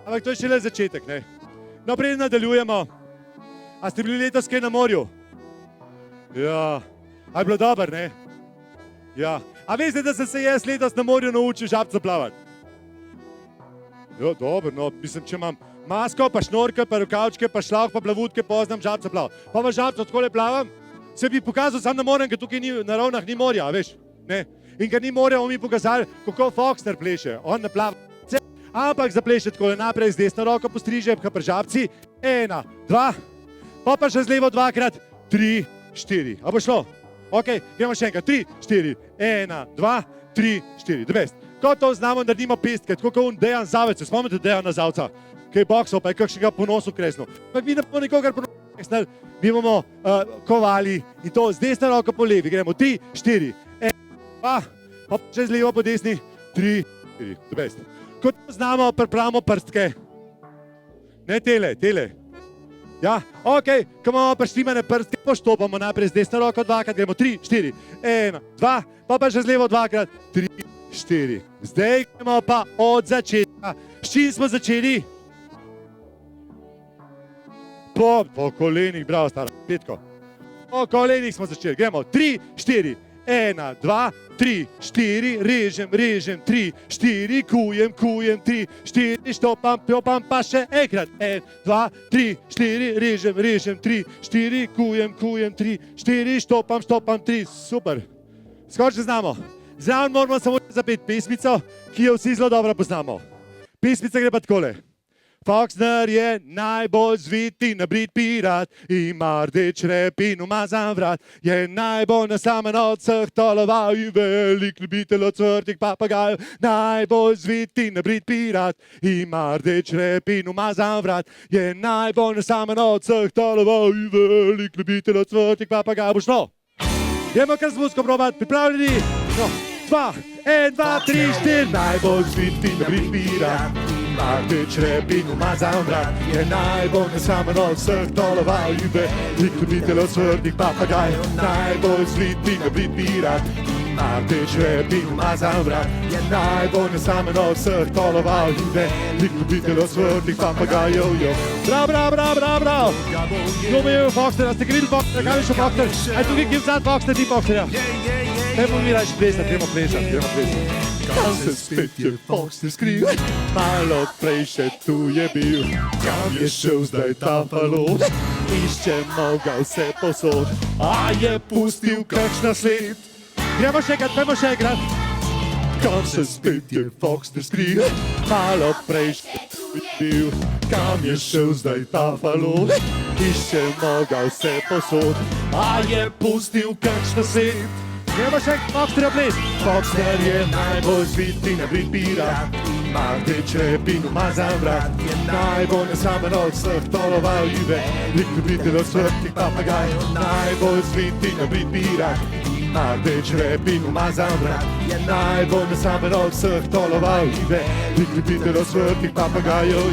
Ampak to je šele začetek, ne? No, preden nadaljujemo, a ste bili letos kaj na morju? Ja, a je bilo dobro, ne? Ja, a veste, da sem se jaz letos na morju naučil žabca plavati? Ja, dobro, no, mislim, če imam masko, pa šnorke, pa rokavčke, pa šlavk, pa plavutke, poznam žabca plavati. Pa v žabcu takole plavam, se bi pokazal sam na morem, ker tukaj na ravnah ni morja, veš, ne? In ker ni morja, bomo mi pokazali, kako Foxner pleše. On ne plava Ampak zapleše tako, najprej z desno roko postriže, pa pržabci. 1, 2, pa še z levo dvakrat. 3, 4. A bo šlo? Ok, gremo še enkrat. 3, 4, 1, 2, 3, 4. The best. Ko to znamo, naredimo pestke, tako kot Dejan Zavec. Spomnite Dejana Zavca, ki je boksal, pa je kakšnega ponosu kresnil. Ampak mi ne bomo nikogar ponosu kresnili, mi bomo kovali in to z desno roko po levi. Gremo 3, 4, 1, 2, pa še z levo po desni. 3, 4. The best. Ko to znamo, pripravimo prstke. Ne tele. Ja, ok, ko imamo prištimane prstke, poštopamo najprej z desno roko dvakrat, gremo 3, 4, 1, 2, pa še z levo dvakrat, 3, 4. Zdaj gremo pa od začetka. S čim smo začeli? Po kolenih, bravo, stara, petko. Po kolenih smo začeli, gremo 3, 4, 1, 2, 3, 4, režem, 3, 4, kujem, 3, 4, štopam, pa še enkrat. 1, 2, 3, 4, režem, 3, 4, kujem, 3, 4, štopam, 3, super. Skoraj znamo. Zraven moramo samo zapeti pesmico, ki jo vsi zelo dobro poznamo. Pesmica gre pa takole. Foxter je najbolj zvit in nabrit pirat, ima rdeč rep in umazan vrat, je najbolj naslamen od vseh toloval in velik ljubitelj ocvrtih papagajev. Najbolj zvit in nabrit pirat, ima rdeč rep in umazan vrat, je najbolj naslamen od vseh toloval in velik ljubitelj ocvrtih papagajev. Bo šlo? Gremo kar z muziko probat, pripravljeni? No, 2, 1, 2, 3, 4. Najbolj zvit in nabrit pirat, ima rdeč rep in umazan vrat, je najbolj nesamen od vseh toloval in velik ljubitelj ocvrtih papagajev. Najbolj zvit in nabrit pirat, ima rdeč rep in umazan vrat, je najbolj nesamen od vseh toloval in velik ljubitelj ocvrtih papagajev. Bravo. Kdo bo je Foxter, ste ga videli Foxter, kaj je še Foxter? Aj tukaj, ki je vzad Foxter, ti Foxterja. Gremo mi rač plesati, gremo plesati. Kam se spet je Foxter skril, malo prej še tu je bil. Kam je šel zdaj ta falot, iščemo ga vse posod. A je pustil kakšna sled? Gremo še enkrat. Kam se spet je Foxter skril, malo prej še tu je bil. Kam je šel zdaj ta falot, iščemo ga vse posod. A je pustil kakšna sled? Gremo še enkrat Foxterja ples. Foxter je najbolj zvit in nabrit pirat, ima rdeč rep in umazan vrat, je najbolj nesamen od vseh toloval in velik ljubitelj ocvrtih papagajev. Najbolj zvit in nabrit pirat, ima rdeč rep in umazan vrat, je najbolj nesamen od vseh toloval in velik ljubitelj ocvrtih papagajev.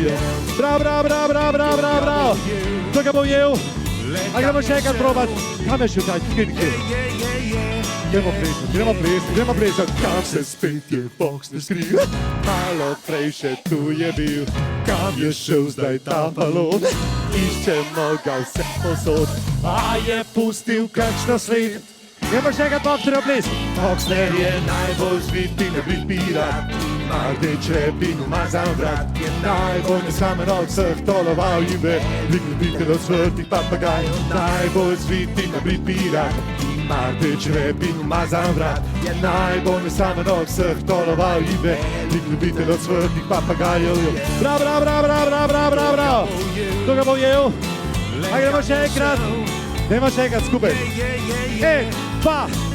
Bravo. To ga bo ujel. A gremo še enkrat probat. Kam je šel kaj? Gremo plesati. Kam se spet je Foxter skril, malo prej še tu je bil. Kam je šel zdaj ta falot, iščemo ga vse posod. A je pustil kakšno sled? Gremo še enkrat Foxterja ples. Foxter je najbolj zvit in nabrit pirat, ima rdeč rep in umazan vrat, je najbolj nesamen od vseh toloval in velik ljubitelj ocvrtih papagajev. Najbolj zvit in nabrit pirat, ima rdeč rep in umazan vrat, je najbolj nesamen od vseh toloval in velik ljubitelj ocvrtih papagajev. Bravo. To ga bo ujel. A gremo še enkrat skupaj. 1, 2,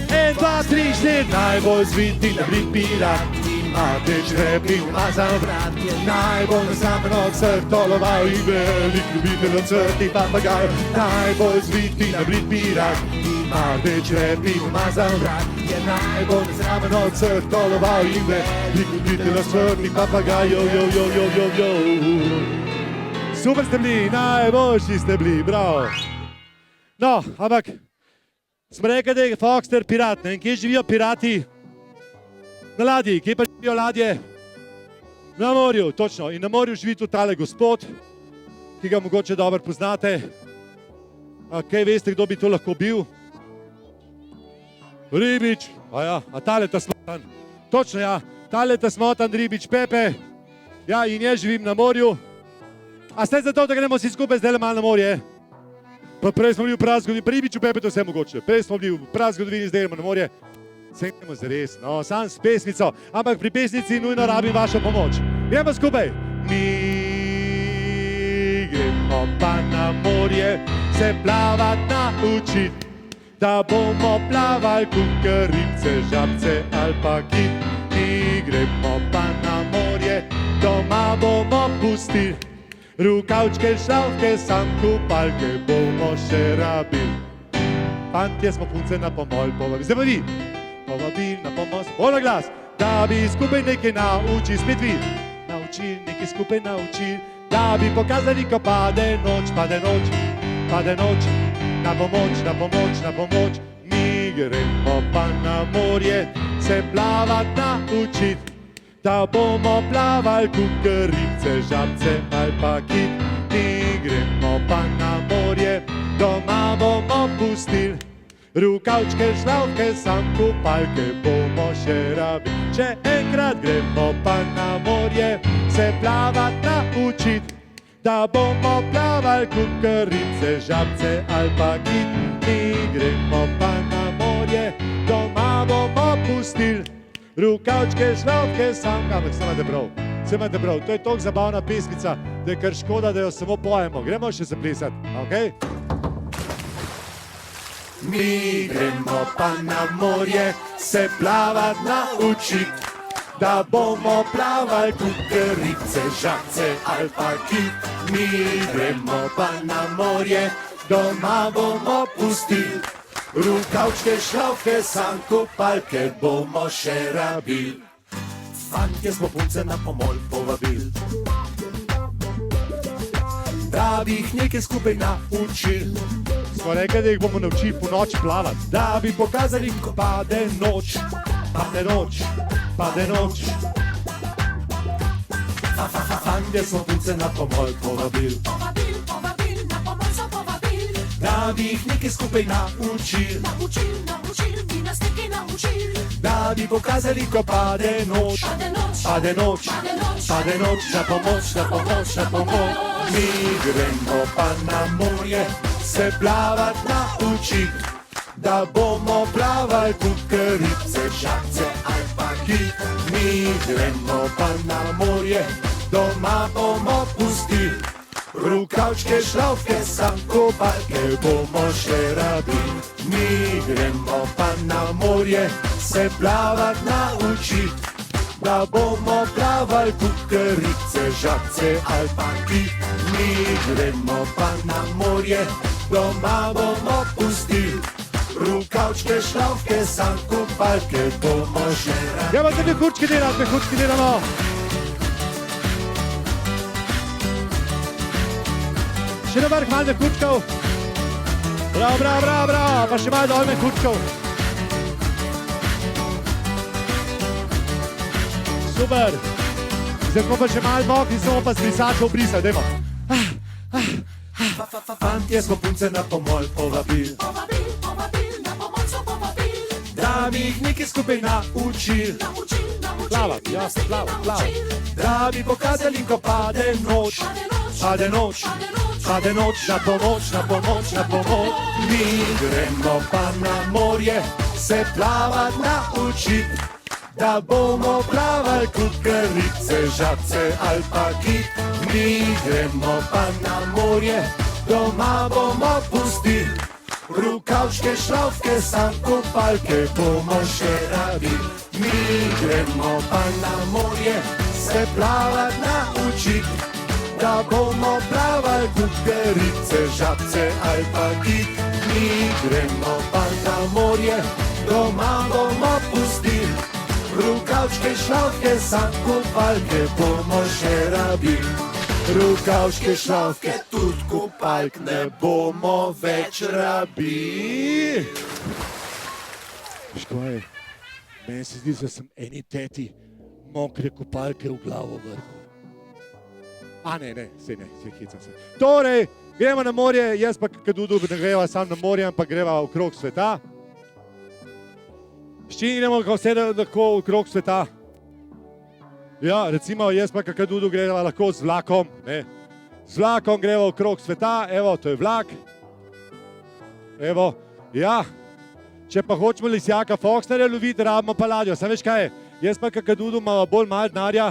3, 4. Najbolj zvit in nabrit pirat, ima rdeč rep in umazan vrat, je najbolj nesamen od vseh toloval in velik ljubitelj ocvrtih papagajev. Najbolj zvit in nabrit pirat, ima rdeč rep in umazan vrat, je najbolj nesamen od vseh toloval in velik ljubitelj ocvrtih papagajev. Super ste bili, najboljši ste bili, bravo. No, ampak smo rekli, da je Foxter pirat, ne? In kje živijo pirati? Na ladji, kje pa živijo ladje? Na morju, točno. In na morju živi tudi tale gospod, ki ga mogoče dobro poznate. Kaj veste, kdo bi to lahko bil? Ribič, a tale ta smotan. Točno, ja, tale ta smotan ribič Pepe. Ja, in jaz živim na morju. A ste za to, da gremo vsi skupaj zdaj malo na morje? Pa prej smo bili v prazgodini, pri ribiču Pepe to vse mogoče. Prej smo bili v prazgodini, zdaj gremo na morje. Vse gremo zares, no, sam s pesmico. Ampak pri pesnici nujno rabim vašo pomoč. Gremo skupaj. Mi gremo pa na morje se plavat naučit, da bomo plavali kakor ribce, žabce ali pa kit. Mi gremo pa na morje, doma bomo pustili, rukavčke, šlavke, sam kupalke bomo še rabili. Fantje smo punce na pomol povabili, zdaj pa vi. Povabili na pomoč, bolj glas, da bi skupaj nekaj naučili, spet vi. Naučili, nekaj skupaj naučili, da bi pokazali, ko pade noč, pade noč, pade noč. Na pomoč, na pomoč, na pomoč. Mi gremo pa na morje se plavat naučit, da bomo plavali kakor ribce, žabce ali pa kit. Mi gremo pa na morje, doma bomo pustili, rukavčke, šlavke, sam kupalke bomo še rabili. Še enkrat gremo pa na morje se plavat naučit, da bomo plavali kakor ribce, žabce ali pa kit. Mi gremo pa na morje, doma bomo pustili, rukavčke, šlavke, sam, ampak se imate prav, se imate prav. To je toliko zabavna pesmica, da je kar škoda, da jo samo pojemo. Gremo še zaplesati, okej? Mi gremo pa na morje se plavat naučit, da bomo plavali kakor ribce, žabce ali pa kit. Mi gremo pa na morje, doma bomo pustili, rukavčke, šlavke, sam kupalke bomo še rabili. Fantje smo punce na pomol povabili, da bi jih nekaj skupaj naučili. Smo rekli, da jih bomo naučili po noči plavati, da bi pokazali, ko pade noč, pade noč, pade noč. Fantje smo punce na pomol povabili, da bi jih nekaj skupaj naučili, da bi pokazali, ko pade noč, pade noč, pade noč. Na pomoč, na pomoč, na pomoč. Mi gremo pa na morje se plavat naučit, da bomo plavali kakor ribce, žabce ali pa kit. Mi gremo pa na morje, doma bomo pustili, rukavčke, šlavke, sam kupalke bomo še rabili. Mi gremo pa na morje se plavat naučit, da bomo plavali kakor ribce, žabce ali pa kit. Mi gremo pa na morje, doma bomo pustili, rukavčke, šlavke, sam kupalke bomo še rabili. Ja, pa mehurčki delamo. Še na vrh malo mehurčkov. Bravo, bravo, bravo, bravo, pa še malo dol mehurčkov. Super. Zdaj smo pa še malo mokri, samo pa z brisačo obrisali, dajmo. Fantje smo punce na pomol povabili, da bi jih nekaj skupaj naučili, plavat, jasno, plavat. Da bi pokazali, ko pade noč, pade noč, pade noč. Na pomoč, na pomoč, na pomoč. Mi gremo pa na morje se plavat naučit, da bomo plavali kakor ribce, žabce ali pa kit. Mi gremo pa na morje, doma bomo pustili, rukavčke, šlavke, sam kupalke bomo še rabili. Mi gremo pa na morje se plavat naučit, da bomo plavali kakor ribce, žabce ali pa kit. Mi gremo pa na morje, doma bomo pustili, rukavčke, šlavke, sam kupalke bomo še rabili. Rukavčke, šlavke, tudi kupalk ne bomo več rabili. Škoj, meni se zdi, da sem eni teti mokre kupalke v glavo vrgel. A ne, sej hecam se. Torej, gremo na morje, jaz pa Kadudu ne greva sam na morje, ampak greva okrog sveta. S čim gremo vse lahko okrog sveta? Ja, recimo jaz pa Kadudu greva lahko z vlakom, ne. Z vlakom greva okrog sveta, evo, to je vlak. Evo, ja. Če pa hočemo lisjaka Foxnerja loviti, rabimo pa ladjo. Sam veš kaj je? Jaz pa Kadudu imamo bolj malo denarja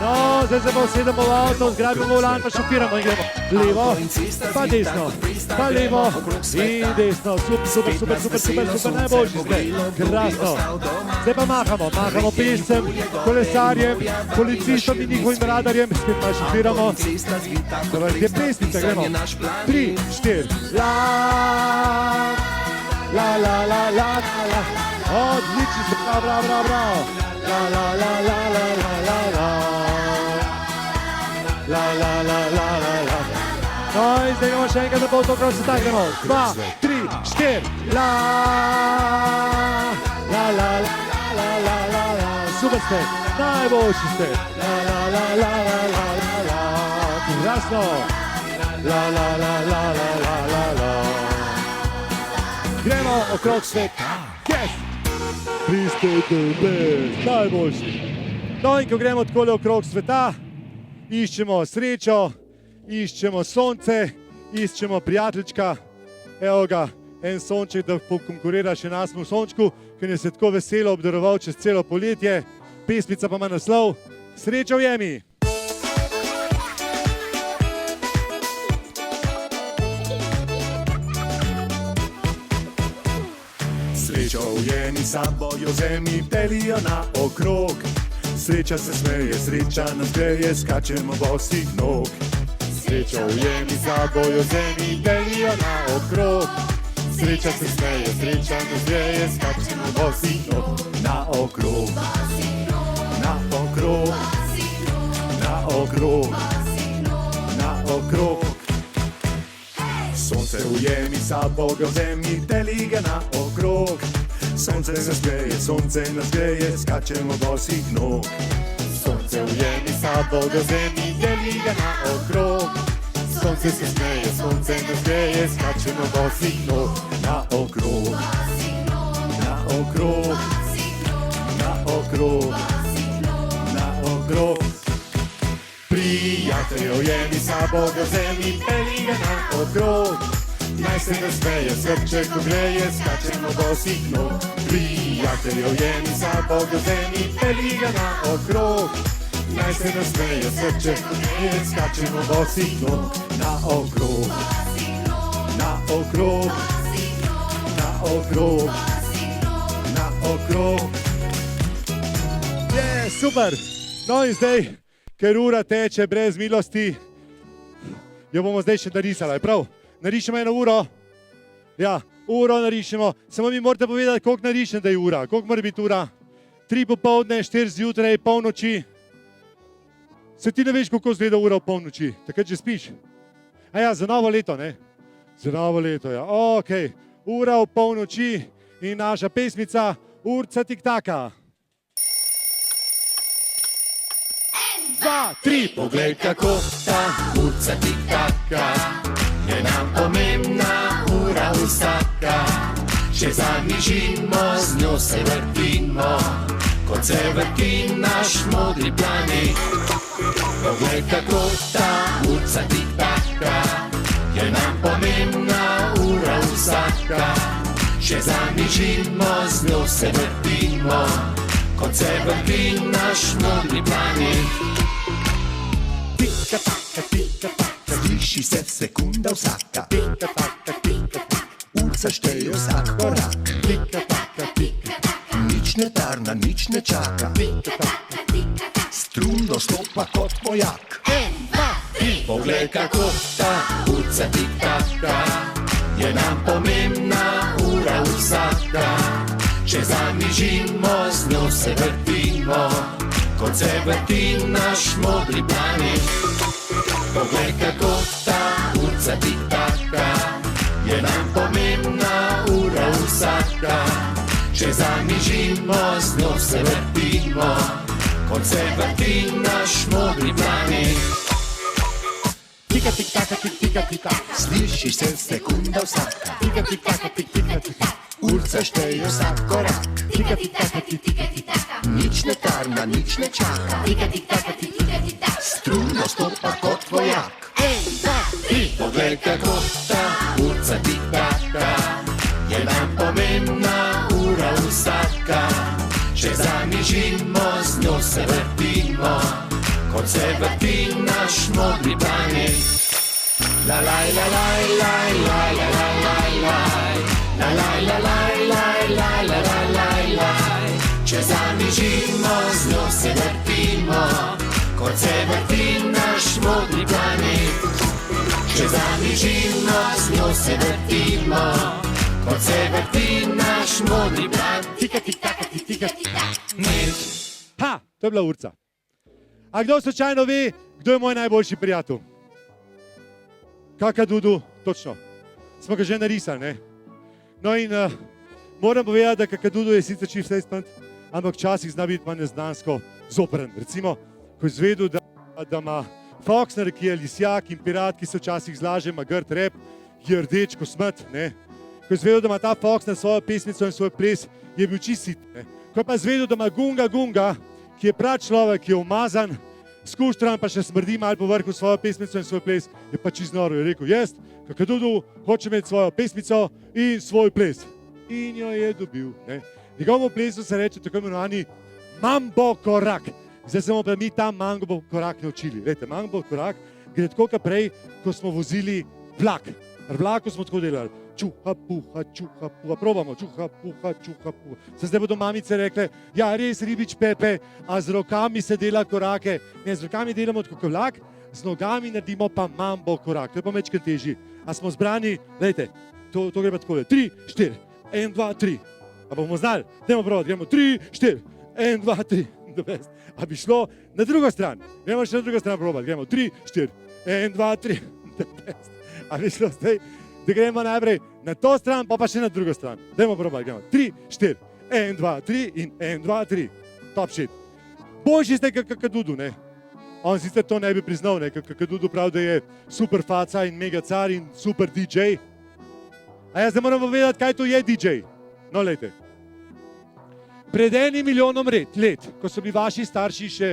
No, zdaj se pa usedemo v avto, zgrabimo volan, pa šofiramo in gremo. Levo, pa desno, pa levo in desno. Super, najboljši zdaj. Krasno. Zdaj pa mahamo pešcem, kolesarjem, policistom in njihovim radarjem. Spet pa šofiramo. Dobar, zdaj pesmice, gremo. 3, 4. La. Odlični ste, bravo. La. No in zdaj gremo še enkrat, da bo to krok se tak, gremo. 2, 3, 4. La. Super ste, najboljši ste. La. Krasno. La. Gremo okrog sveta. Yes! Pristete bez, najboljši. No in ko gremo takole okrog sveta, iščemo srečo, iščemo sonce, iščemo prijateljčka. Evo ga, en sonček, da pokonkurira še nasmu sončku, ki nas je tako veselo obdaroval čez celo poletje. Pesmica pa ima naslov Sreča v jemi. Sreča v jeni sabojo zemlji pelijo na okrog. Sreča se smeje, sreča nas greje, skačemo bosih nog. Sreča v jeni sabojo zemlji pelijo na okrog. Sreča se smeje, sreča nas greje, skačemo bosih nog. Na okrog, na okrog, na okrog, na okrog. Sonce v jemi sabojo zemlji teli ga na okrog. Sonce nas greje, skačemo bosih nog. Sonce v jemi sabojo zemlji teli ga na okrog. Sonce se smeje, sonce nas greje, skačemo bosih nog. Na okrog, na okrog, na okrog, na okrog. Prijatelji v jemi sabojo zemlji teli ga na okrog. Naj se nasmeje, srček ogreje, skačemo bosih nog. Prijatelji v jemi sabojo zemlji teli ga na okrog. Naj se nasmeje, srček ogreje, skačemo bosih nog. Na okrog, na okrog, na okrog, na okrog. Je, super! No in zdaj, ker ura teče brez milosti, jo bomo zdaj še narisali, prav? Narišemo eno uro? Ja, uro narišemo. Samo mi morate povedati, koliko narišem, da je ura. Koliko mora biti ura? 3 popoldne, 4 zjutraj, polnoči. Se ti ne veš, kako izgleda ura v polnoči? Takrat že spiš? A ja, za novo leto, ne? Za novo leto, ja. Okej. Ura v polnoči in naša pesmica Urca tiktaka. 2, 3. Poglej, kako ta urca tiktaka, je nam pomembna ura vsaka. Če zamižimo, z njo se vrtimo, kot se vrti naš modri planet. Poglej, kako ta urca tiktaka, je nam pomembna ura vsaka. Če zamižimo, z njo se vrtimo, kot se vrti naš modri planet. Tika-taka, sliši se sekunda vsaka. Tika-taka, urca šteje vsak korak. Tika-taka, nič ne tarna, nič ne čaka. Tika-taka, strun dostopa kot vojak. 1, 2, 3. Poglej, kako ta urca tiktaka, je nam pomembna ura vsaka. Če zamižimo, z njo se vrtimo, kot se vrti naš modri planet. Poglej, kako ta urca tiktaka, je nam pomembna ura vsaka. Če zamižimo, z njo se vrtimo, kot se vrti naš modri planet. Tika-tik-taka, tik-tika-tik-taka. Sliši se sekunda vsaka. Tika-tik-taka, tik-tika-tik-taka. Urca šteje vsak korak. Tika-tik-taka, tik-tika-tik-taka. Nič ne tarna, nič ne čaka. Tika-tik-taka, tik-tika-tik-taka. Strun dostopa kot vojak. 1, 2, 3. Poglej, kako ta urca tiktaka, je nam pomembna ura vsaka. Če zamižimo, z njo se vrtimo, kot se vrti naš modri planet. La la la la la la la la la la la la la la la la la la la la. Če zamižimo, z njo se vrtimo, kot se vrti naš modri planet. Če zamižimo, z njo se vrtimo, kot se vrti naš modri planet. Tika, tika, tika, tika, net. Ha, to je bila Urca. A kdo slučajno ve, kdo je moj najboljši prijatelj? Kakadudu, točno. Smo ga že narisali, ne? No in moram povedati, da Kakadudu je sicer čisto vse ampak včasih zna biti pa neznansko zopren. Recimo, ko je izvedel, da ima Foxner, ki je lisjak in pirat, ki se včasih zlaže, ima grd rep, je rdeč ko smrt, ne? Ko je izvedel, da ima ta Foxner svojo pesmico in svoj ples, je bil čist sit, ne? Ko je pa izvedel, da ima Gunga, ki je prav človek, ki je umazan, skuštran pa še smrdi malo po vrhu svojo pesmico in svoj ples, je pa čist noro. Je rekel, jaz, Kakadudu, hočem imeti svojo pesmico in svoj ples. In jo je dobil, ne? Njegovemu plesu se reče tako imenovani mambo korak. Zdaj se bomo pa mi ta mambo korak naučili. Glejte, mambo korak gre tako kot prej, ko smo vozili vlak. V vlaku smo tako delali. Čuha, puha, probamo, čuha, puha. Se zdaj bodo mamice rekle, ja, res ribič Pepe, a z rokami se dela korake. Ne, z rokami delamo tako kot vlak, z nogami naredimo pa mambo korak. To je pa večkrat težji. A smo zbrani, glejte, to gre pa takole. 3, 4, 1, 2, 3. A bomo znali? Dajmo probati, gremo 3, 4, 1, 2, 3. A bi šlo na drugo stran? Gremo še na drugo stran probati, gremo 3, 4, 1, 2, 3. A bi šlo zdaj, da gremo najprej na to stran, pa še na drugo stran. Dajmo probati, gremo 3, 4, 1, 2, 3 in 1, 2, 3. Top shit. Boljši ste kot Kakadudu, ne? On sicer to ne bi priznal, ne? Kakadudu pravi, da je super faca in mega car in super DJ. A jaz zdaj moram povedati, kaj to je DJ. No, lejte. Pred 1 milijonom let, ko so bili vaši starši še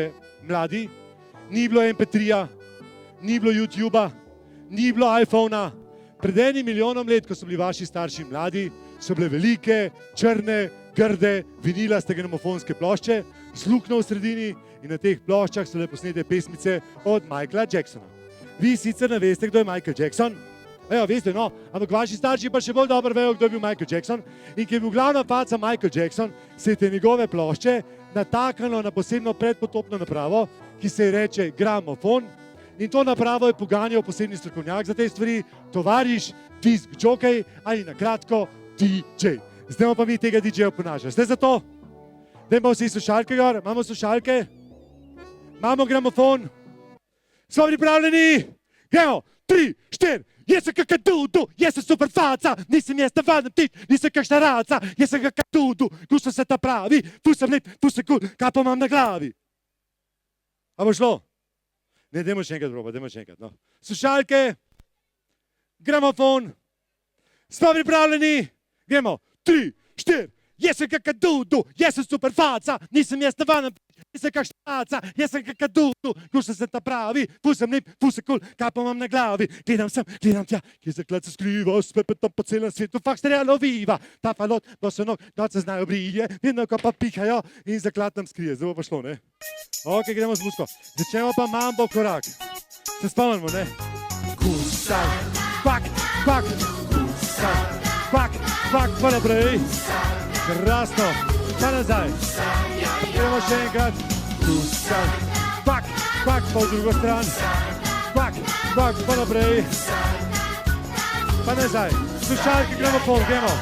mladi, ni bilo MP3-ja, ni bilo YouTube-a, ni bilo iPhone-a. Pred 1 milijonom let, ko so bili vaši starši mladi, so bile velike, črne, grde, vinilaste gramofonske plošče z luknjo v sredini in na teh ploščah so bile posnete pesmice od Michaela Jacksona. Vi sicer ne veste, kdo je Michael Jackson, evo, veste, no, ampak vaši starši pa še bolj dobro vejo, kdo je bil Michael Jackson in ki je bil glavna faca Michael Jackson, se je te njegove plošče nataknilo na posebno predpotopno napravo, ki se je reče gramofon in to napravo je poganjal posebni strokovnjak za te stvari, tovariš, disk jockey ali na kratko DJ. Zdaj pa mi tega DJ-ja ponašamo. Ste za to? Dajmo vsi slušalke gor, imamo slušalke, imamo gramofon, smo pripravljeni, gremo, 3, 4, jaz sem Kakadudu, jaz sem super faca, nisem jaz navaden ptič, nisem kakšna raca, jaz sem Kakadudu, gusto se ta pravi, tu sem lep, tu sem cool, kapo imam na glavi. A bo šlo? Ne, dajmo še enkrat probati, dajmo še enkrat, no. Slušalke, gramofon, smo pripravljeni, gremo, 3, 4, jaz sem Kakadudu, jaz sem super faca, nisem jaz navaden ptič, nisem kakšna raca, jaz sem Kakadudu, gusto se ta pravi, tu sem lep, tu sem cool, kapo imam na glavi, gledam sem, gledam tja, kje zaklad se skriva, spepetom po celem svetu, Foxner loviva, ta falot, bosonog, noce znajo brije, vedno ko pa pihajo in zaklad nam skrije, zdaj bo pa šlo, ne? Ok, gremo z muziko, začnemo pa mambo korak, se spomnimo, ne? Kusaj, kvak, kvak, kusaj, kvak, kvak, pa naprej, krasno, pa nazaj, gremo še enkrat, kusaj, kvak, kvak, pa v drugo stran, kvak, kvak, pa naprej, pa nazaj, slušalke, gramofon, gremo.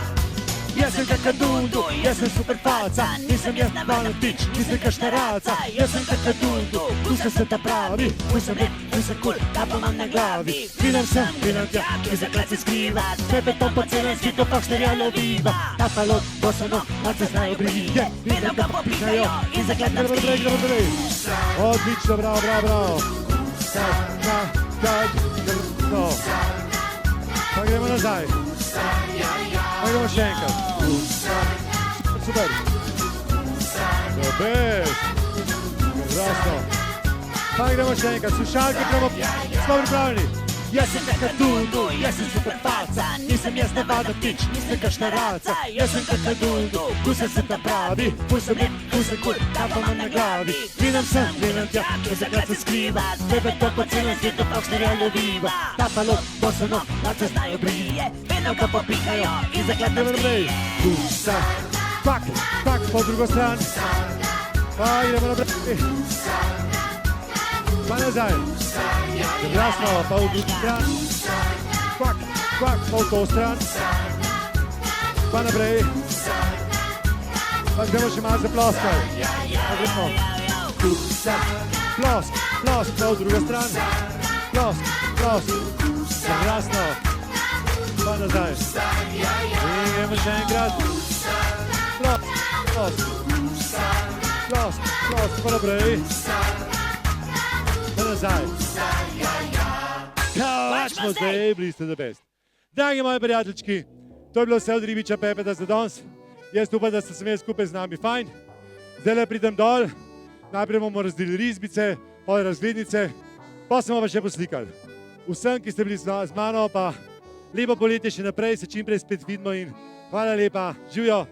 Jaz sem Kakadudu, jaz sem super faca, nisem jaz navaden ptič, nisem kakšna raca, jaz sem Kakadudu, gusto se ta pravi, tu sem lep, tu sem cool, kapo imam na glavi, gledam sem, gledam tja, kje zaklad se skriva, spepetom po celem svetu Foxnerja loviva, ta falot, bosonog, noce znajo brije, vedno ko pa pihajo in zaklad nam skrije. Odlično, bravo. Pa gremo nazaj. Pa gremo še enkrat. Super. Dober. Krasno. Pa gremo še enkrat. Slušalke, smo pripravljeni. Jaz sem kakadundu, jaz sem super faca, nisem jaz navaden pič, nisem kakšna raca. Jaz sem kakadundu, kusa se ta pravi, kusa mi, kusa kul, kapa na glavi. Gledam sem, gledam tja, ko zakrat se skriva, tebe to po celem svetu prošterja ljubiva. Tapalo, posano, lace znajo brije, vedno ga popikajo in zakrat ne vrnej. Kusa, pak, pak, po drugo stran, pa idemo naprej. Pa nazaj, glasno, pa v drugi stran, kvak, kvak, pa v to stran, pa naprej, pa gremo še malo zaploskaj, pa gremo, plosk, plosk, pa v druga stran, plosk, plosk, glasno, pa nazaj, in gremo še enkrat, plosk, plosk, plosk, plosk, pa naprej, nazaj. Kačmo zdaj, bili ste the best. Dragi moji prijateljčki, to je bilo vse od Ribiča Pepeta za danes. Jaz upam, da ste se imeli skupaj z nami fajn. Zdaj pridem dol, najprej bomo razdelili risbice, pol razglednice, pa se bomo pa še poslikali. Vsem, ki ste bili z mano, pa lepo poletje še naprej, se čim prej spet vidimo in hvala lepa, živjo.